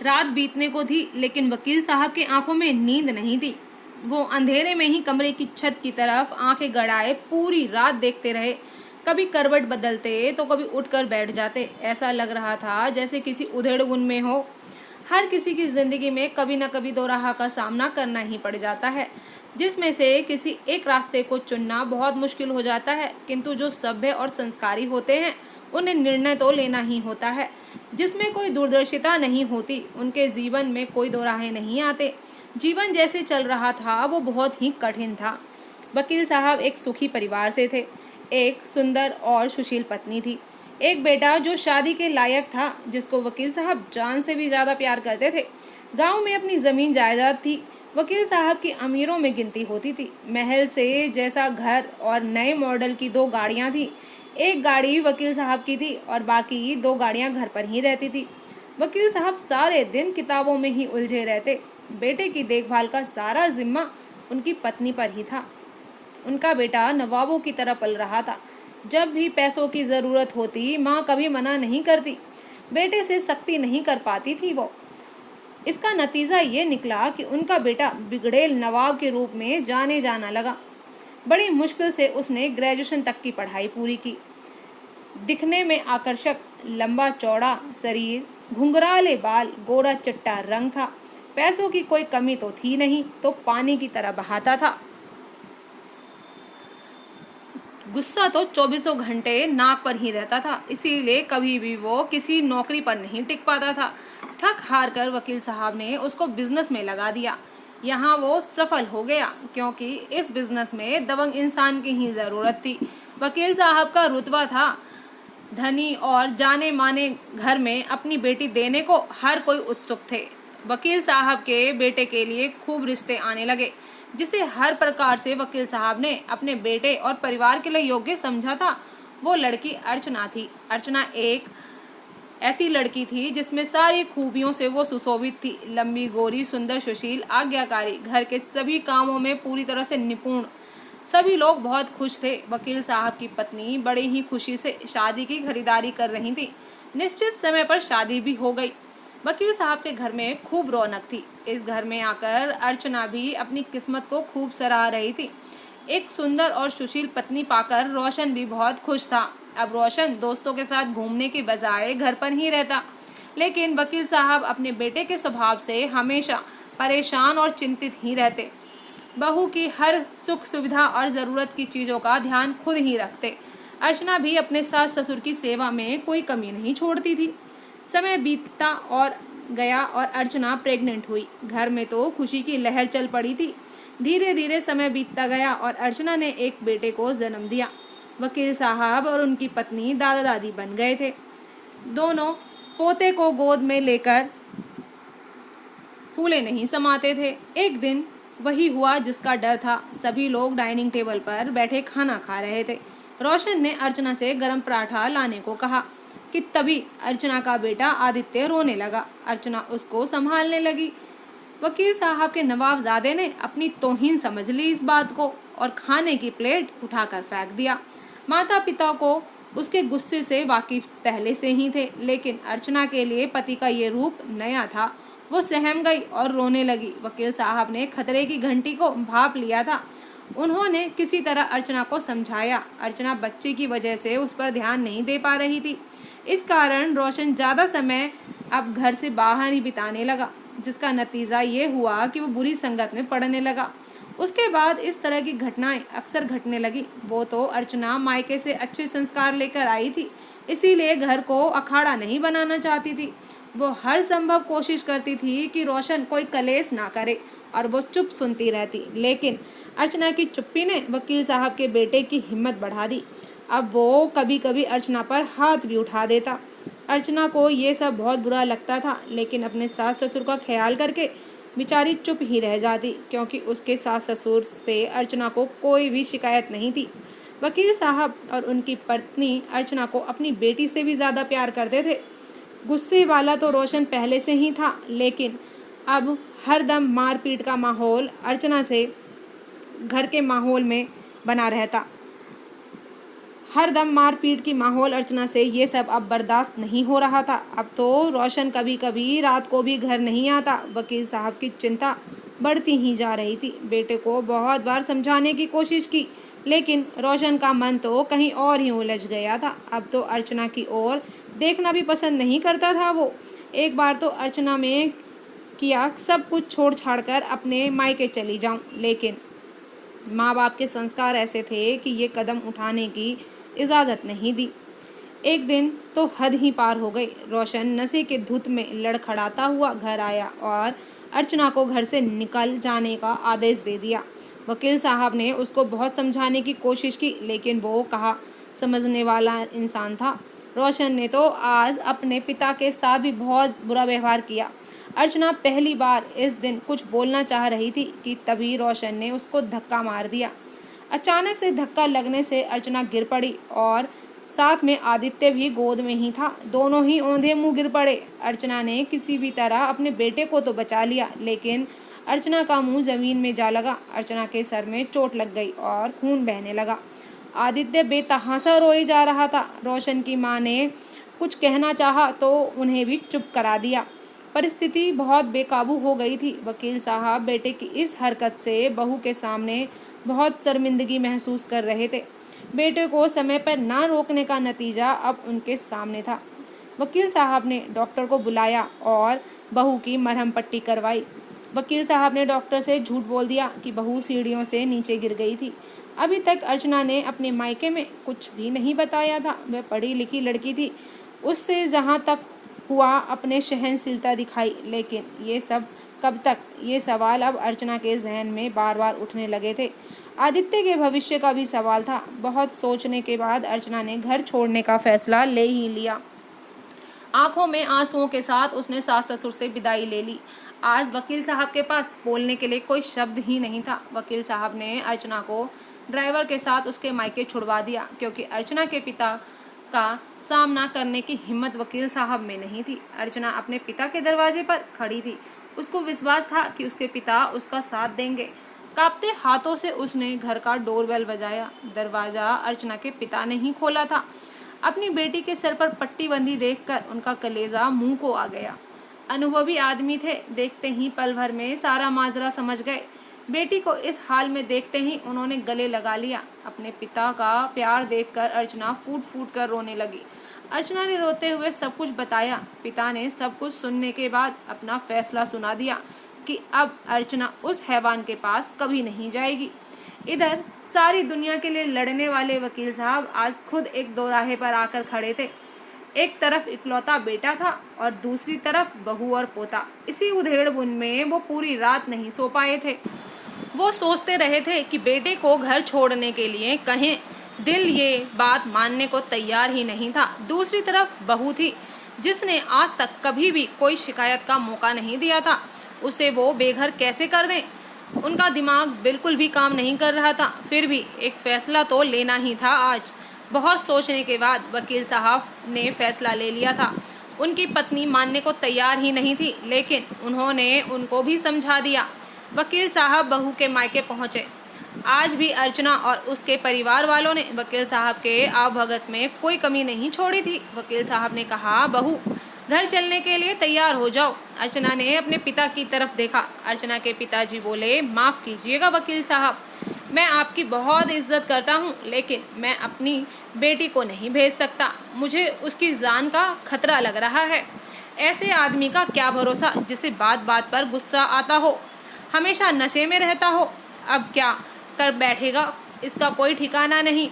रात बीतने को थी, लेकिन वकील साहब की आंखों में नींद नहीं थी। वो अंधेरे में ही कमरे की छत की तरफ आंखें गड़ाए पूरी रात देखते रहे। कभी करवट बदलते तो कभी उठकर बैठ जाते। ऐसा लग रहा था जैसे किसी उधेड़-बुन में हो। हर किसी की जिंदगी में कभी न कभी दो राह का सामना करना ही पड़ जाता है, जिसमें से किसी एक रास्ते को चुनना बहुत मुश्किल हो जाता है, किंतु जो सभ्य और संस्कारी होते हैं उन्हें निर्णय तो लेना ही होता है। जिसमें कोई दूरदर्शिता नहीं होती, उनके जीवन में कोई दो राहें नहीं आते। जीवन जैसे चल रहा था वो बहुत ही कठिन था। वकील साहब एक सुखी परिवार से थे। एक सुंदर और सुशील पत्नी थी। एक बेटा जो शादी के लायक था, जिसको वकील साहब जान से भी ज्यादा प्यार करते थे। गांव में अपनी जमीन जायदाद थी। वकील साहब की अमीरों में गिनती होती थी। महल से जैसा घर और नए मॉडल की 2 गाड़ियां थी। एक गाड़ी वकील साहब की थी और बाकी 2 गाड़ियां घर पर ही रहती थी। वकील साहब सारे दिन किताबों में ही उलझे रहते। बेटे की देखभाल का सारा जिम्मा उनकी पत्नी पर ही था। उनका बेटा नवाबों की तरह पल रहा था। जब भी पैसों की जरूरत होती, माँ कभी मना नहीं करती। बेटे से सख्ती नहीं कर पाती थी वो। इसका नतीजा ये निकला कि उनका बेटा बिगड़ेल नवाब के रूप में जाने जाना लगा। बड़ी मुश्किल से उसने ग्रेजुएशन तक की पढ़ाई पूरी की। दिखने में आकर्षक, लंबा चौड़ा शरीर, घुंघराले बाल, गोरा चिट्टा रंग था। पैसों की कोई कमी तो थी नहीं, तो पानी की तरह बहाता था। गुस्सा तो चौबीसों घंटे नाक पर ही रहता था, इसीलिए कभी भी वो किसी नौकरी पर नहीं टिक पाता था। थक हार कर वकील साहब ने उसको बिजनेस में लगा दिया। यहाँ वो सफल हो गया, क्योंकि इस बिजनेस में दबंग इंसान की ही जरूरत थी। वकील साहब का रुतबा था। धनी और जाने माने घर में अपनी बेटी देने को हर कोई उत्सुक थे। वकील साहब के बेटे के लिए खूब रिश्ते आने लगे, जिसे हर प्रकार से वकील साहब ने अपने बेटे और परिवार के लिए योग्य समझा था। वो लड़की अर्चना थी। अर्चना एक ऐसी लड़की थी जिसमें सारी खूबियों से वो सुशोभित थी। लंबी, गोरी, सुंदर, सुशील, आज्ञाकारी, घर के सभी कामों में पूरी तरह से निपुण। सभी लोग बहुत खुश थे। वकील साहब की पत्नी बड़े ही खुशी से शादी की खरीदारी कर रही थी। निश्चित समय पर शादी भी हो गई। वकील साहब के घर में खूब रौनक थी। इस घर में आकर अर्चना भी अपनी किस्मत को खूब सराह रही थी। एक सुंदर और सुशील पत्नी पाकर रोशन भी बहुत खुश था। अब रोशन दोस्तों के साथ घूमने के बजाय घर पर ही रहता, लेकिन वकील साहब अपने बेटे के स्वभाव से हमेशा परेशान और चिंतित ही रहते। बहू की हर सुख सुविधा और ज़रूरत की चीज़ों का ध्यान खुद ही रखते। अर्चना भी अपने सास ससुर की सेवा में कोई कमी नहीं छोड़ती थी। समय बीतता और गया और अर्चना प्रेग्नेंट हुई। घर में तो खुशी की लहर चल पड़ी थी। धीरे धीरे समय बीतता गया और अर्चना ने एक बेटे को जन्म दिया। वकील साहब और उनकी पत्नी दादा दादी बन गए थे। दोनों पोते को गोद में लेकर फूले नहीं समाते थे। एक दिन वही हुआ जिसका डर था। सभी लोग डाइनिंग टेबल पर बैठे खाना खा रहे थे। रोशन ने अर्चना से गरम पराठा लाने को कहा कि तभी अर्चना का बेटा आदित्य रोने लगा। अर्चना उसको संभालने लगी। वकील साहब के नवाबजादे ने अपनी तौहीन समझ ली इस बात को और खाने की प्लेट उठाकर फेंक दिया। माता पिता को उसके गुस्से से वाकिफ पहले से ही थे, लेकिन अर्चना के लिए पति का ये रूप नया था। वो सहम गई और रोने लगी। वकील साहब ने खतरे की घंटी को भांप लिया था। उन्होंने किसी तरह अर्चना को समझाया। अर्चना बच्चे की वजह से उस पर ध्यान नहीं दे पा रही थी। इस कारण रोशन ज़्यादा समय अब घर से बाहर ही बिताने लगा, जिसका नतीजा ये हुआ कि वो बुरी संगत में पड़ने लगा। उसके बाद इस तरह की घटनाएं अक्सर घटने लगी। वो तो अर्चना मायके से अच्छे संस्कार लेकर आई थी, इसीलिए घर को अखाड़ा नहीं बनाना चाहती थी। वो हर संभव कोशिश करती थी कि रोशन कोई कलेश ना करे और वो चुप सुनती रहती, लेकिन अर्चना की चुप्पी ने वकील साहब के बेटे की हिम्मत बढ़ा दी। अब वो कभी कभी अर्चना पर हाथ भी उठा देता। अर्चना को ये सब बहुत बुरा लगता था, लेकिन अपने सास ससुर का ख्याल करके बेचारी चुप ही रह जाती, क्योंकि उसके सास ससुर से अर्चना को कोई भी शिकायत नहीं थी। वकील साहब और उनकी पत्नी अर्चना को अपनी बेटी से भी ज़्यादा प्यार करते थे। गुस्से वाला तो रोशन पहले से ही था, लेकिन अब हरदम मारपीट का माहौल अर्चना से घर के माहौल में बना रहता। हर दम मारपीट की माहौल अर्चना से ये सब अब बर्दाश्त नहीं हो रहा था। अब तो रोशन कभी कभी रात को भी घर नहीं आता। वकील साहब की चिंता बढ़ती ही जा रही थी। बेटे को बहुत बार समझाने की कोशिश की, लेकिन रोशन का मन तो कहीं और ही उलझ गया था। अब तो अर्चना की ओर देखना भी पसंद नहीं करता था वो। एक बार तो अर्चना में किया सब कुछ छोड़ छाड़ कर अपने मायके चली जाऊं, लेकिन माँ बाप के संस्कार ऐसे थे कि ये कदम उठाने की इजाज़त नहीं दी। एक दिन तो हद ही पार हो गई। रोशन नशे के धुत में लड़खड़ाता हुआ घर आया और अर्चना को घर से निकल जाने का आदेश दे दिया। वकील साहब ने उसको बहुत समझाने की कोशिश की, लेकिन वो कहा समझने वाला इंसान था। रोशन ने तो आज अपने पिता के साथ भी बहुत बुरा व्यवहार किया। अर्चना पहली बार इस दिन कुछ बोलना चाह रही थी कि तभी रोशन ने उसको धक्का मार दिया। अचानक से धक्का लगने से अर्चना गिर पड़ी और साथ में आदित्य भी गोद में ही था। दोनों ही औंधे मुंह गिर पड़े। अर्चना ने किसी भी तरह अपने बेटे को तो बचा लिया, लेकिन अर्चना का मुंह जमीन में जा लगा। अर्चना के सर में चोट लग गई और खून बहने लगा। आदित्य बेतहासा रोए जा रहा था। रोशन की माँ ने कुछ कहना चाहा तो उन्हें भी चुप करा दिया। परिस्थिति बहुत बेकाबू हो गई थी। वकील साहब बेटे की इस हरकत से बहू के सामने बहुत शर्मिंदगी महसूस कर रहे थे। बेटे को समय पर ना रोकने का नतीजा अब उनके सामने था। वकील साहब ने डॉक्टर को बुलाया और बहू की मरहम पट्टी करवाई। वकील साहब ने डॉक्टर से झूठ बोल दिया कि बहू सीढ़ियों से नीचे गिर गई थी। अभी तक अर्चना ने अपने मायके में कुछ भी नहीं बताया था। वह पढ़ी लिखी लड़की थी। उससे जहाँ तक हुआ अपने सहनशीलता दिखाई, लेकिन ये सब कब तक? ये सवाल अब अर्चना के जहन में बार बार उठने लगे थे। आदित्य के भविष्य का भी सवाल था। बहुत सोचने के बाद अर्चना ने घर छोड़ने का फैसला ले ही लिया। आंखों में आंसुओं के साथ उसने सास ससुर से विदाई ले ली। आज वकील साहब के पास बोलने के लिए कोई शब्द ही नहीं था। वकील साहब ने अर्चना को ड्राइवर के साथ उसके मायके छुड़वा दिया, क्योंकि अर्चना के पिता का सामना करने की हिम्मत वकील साहब में नहीं थी। अर्चना अपने पिता के दरवाजे पर खड़ी थी। उसको विश्वास था कि उसके पिता उसका साथ देंगे। कांपते हाथों से उसने घर का डोरबेल बजाया। दरवाजा अर्चना के पिता ने ही खोला था। अपनी बेटी के सर पर पट्टी बंधी देखकर उनका कलेजा मुंह को आ गया। अनुभवी आदमी थे, देखते ही पल भर में सारा माजरा समझ गए। बेटी को इस हाल में देखते ही उन्होंने गले लगा लिया। अपने पिता का प्यार देखकर अर्चना फूट फूट कर रोने लगी। अर्चना ने रोते हुए सब कुछ बताया। पिता ने सब कुछ सुनने के बाद अपना फैसला सुना दिया कि अब अर्चना उस हैवान के पास कभी नहीं जाएगी। इधर सारी दुनिया के लिए लड़ने वाले वकील साहब आज खुद एक दोराहे पर आकर खड़े थे। एक तरफ इकलौता बेटा था और दूसरी तरफ बहू और पोता। इसी उधेड़-बुन में वो पूरी रात नहीं सो पाए थे। वो सोचते रहे थे कि बेटे को घर छोड़ने के लिए कहें। दिल ये बात मानने को तैयार ही नहीं था। दूसरी तरफ बहू थी, जिसने आज तक कभी भी कोई शिकायत का मौका नहीं दिया था। उसे वो बेघर कैसे कर दें? उनका दिमाग बिल्कुल भी काम नहीं कर रहा था। फिर भी एक फैसला तो लेना ही था आज। बहुत सोचने के बाद वकील साहब ने फैसला ले लिया था। उनकी पत्नी मानने को तैयार ही नहीं थी, लेकिन उन्होंने उनको भी समझा दिया। वकील साहब बहू के मायके पहुँचे। आज भी अर्चना और उसके परिवार वालों ने वकील साहब के आवभगत में कोई कमी नहीं छोड़ी थी। वकील साहब ने कहा, बहू घर चलने के लिए तैयार हो जाओ। अर्चना ने अपने पिता की तरफ देखा। अर्चना के पिताजी बोले, माफ़ कीजिएगा वकील साहब, मैं आपकी बहुत इज्जत करता हूँ, लेकिन मैं अपनी बेटी को नहीं भेज सकता। मुझे उसकी जान का खतरा लग रहा है। ऐसे आदमी का क्या भरोसा जिसे बात बात पर गुस्सा आता हो, हमेशा नशे में रहता हो। अब क्या कर बैठेगा इसका कोई ठिकाना नहीं।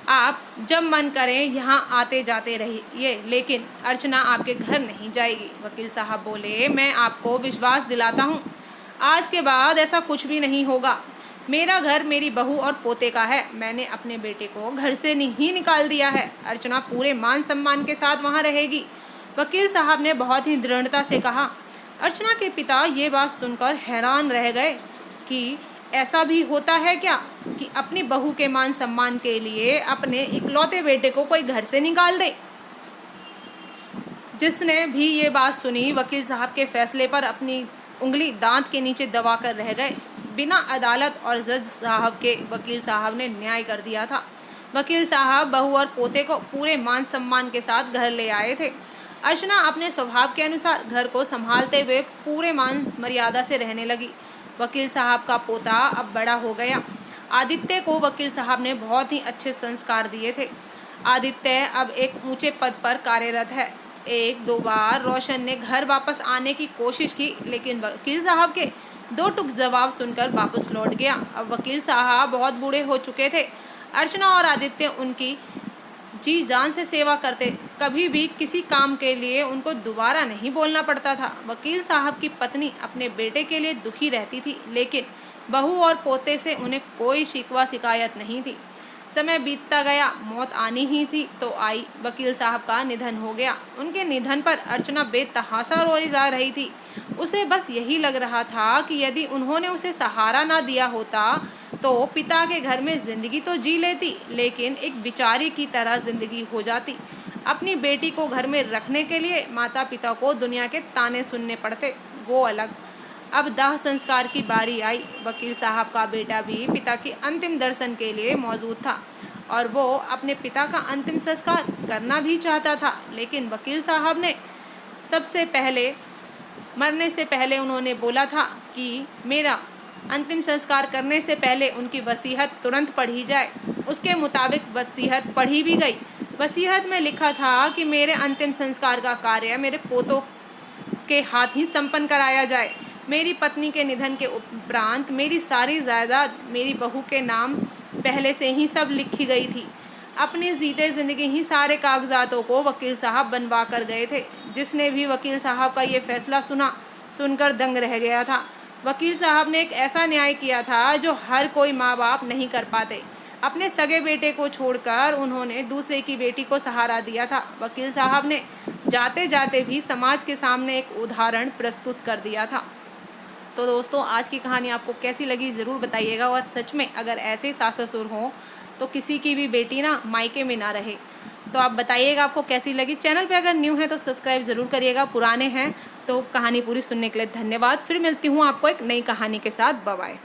आप जब मन करें यहाँ आते जाते रहिए, लेकिन अर्चना आपके घर नहीं जाएगी। वकील साहब बोले, मैं आपको विश्वास दिलाता हूँ, आज के बाद ऐसा कुछ भी नहीं होगा। मेरा घर मेरी बहू और पोते का है। मैंने अपने बेटे को घर से नहीं निकाल दिया है। अर्चना पूरे मान सम्मान के साथ वहाँ रहेगी। वकील साहब ने बहुत ही दृढ़ता से कहा। अर्चना के पिता ये बात सुनकर हैरान रह गए कि ऐसा भी होता है क्या कि अपनी बहू के मान सम्मान के लिए अपने इकलौते बेटे को कोई घर से निकाल दे। जिसने भी ये बात सुनी, वकील साहब के फैसले पर अपनी उंगली दांत के नीचे दबा कर रह गए। बिना अदालत और जज साहब के वकील साहब ने न्याय कर दिया था। वकील साहब बहू और पोते को पूरे मान सम्मान के साथ घर ले आए थे। अर्चना अपने स्वभाव के अनुसार घर को संभालते हुए पूरे मान मर्यादा से रहने लगी। वकील साहब का पोता अब बड़ा हो गया। आदित्य को वकील साहब ने बहुत ही अच्छे संस्कार दिए थे। आदित्य अब एक ऊंचे पद पर कार्यरत है। एक दो बार रोशन ने घर वापस आने की कोशिश की, लेकिन वकील साहब के दो टुक जवाब सुनकर वापस लौट गया। अब वकील साहब बहुत बूढ़े हो चुके थे। अर्चना और आदित्य उनकी जी जान से सेवा करते। कभी भी किसी काम के लिए उनको दोबारा नहीं बोलना पड़ता था। वकील साहब की पत्नी अपने बेटे के लिए दुखी रहती थी, लेकिन बहू और पोते से उन्हें कोई शिकवा शिकायत नहीं थी। समय बीतता गया, मौत आनी ही थी तो आई। वकील साहब का निधन हो गया। उनके निधन पर अर्चना बेतहासा रोई जा रही थी। उसे बस यही लग रहा था कि यदि उन्होंने उसे सहारा ना दिया होता तो पिता के घर में ज़िंदगी तो जी लेती, लेकिन एक बिचारी की तरह ज़िंदगी हो जाती। अपनी बेटी को घर में रखने के लिए माता पिता को दुनिया के ताने सुनने पड़ते, वो अलग। अब दाह संस्कार की बारी आई। वकील साहब का बेटा भी पिता के अंतिम दर्शन के लिए मौजूद था और वो अपने पिता का अंतिम संस्कार करना भी चाहता था, लेकिन वकील साहब ने सबसे पहले मरने से पहले उन्होंने बोला था कि मेरा अंतिम संस्कार करने से पहले उनकी वसीयत तुरंत पढ़ी जाए। उसके मुताबिक वसीयत पढ़ी भी गई। वसीयत में लिखा था कि मेरे अंतिम संस्कार का कार्य मेरे पोतों के हाथ ही संपन्न कराया जाए। मेरी पत्नी के निधन के उपरांत मेरी सारी जायदाद मेरी बहू के नाम पहले से ही सब लिखी गई थी। अपनी जीते ज़िंदगी ही सारे कागजातों को वकील साहब बनवा कर गए थे। जिसने भी वकील साहब का ये फैसला सुनकर दंग रह गया था। वकील साहब ने एक ऐसा न्याय किया था जो हर कोई माँ बाप नहीं कर पाते। अपने सगे बेटे को छोड़कर उन्होंने दूसरे की बेटी को सहारा दिया था। वकील साहब ने जाते जाते भी समाज के सामने एक उदाहरण प्रस्तुत कर दिया था। तो दोस्तों, आज की कहानी आपको कैसी लगी ज़रूर बताइएगा। और सच में अगर ऐसे सास ससुर हों तो किसी की भी बेटी ना मायके में ना रहे। तो आप बताइएगा आपको कैसी लगी। चैनल पे अगर न्यू है तो सब्सक्राइब ज़रूर करिएगा। पुराने हैं तो कहानी पूरी सुनने के लिए धन्यवाद। फिर मिलती हूँ आपको एक नई कहानी के साथ। Bye bye.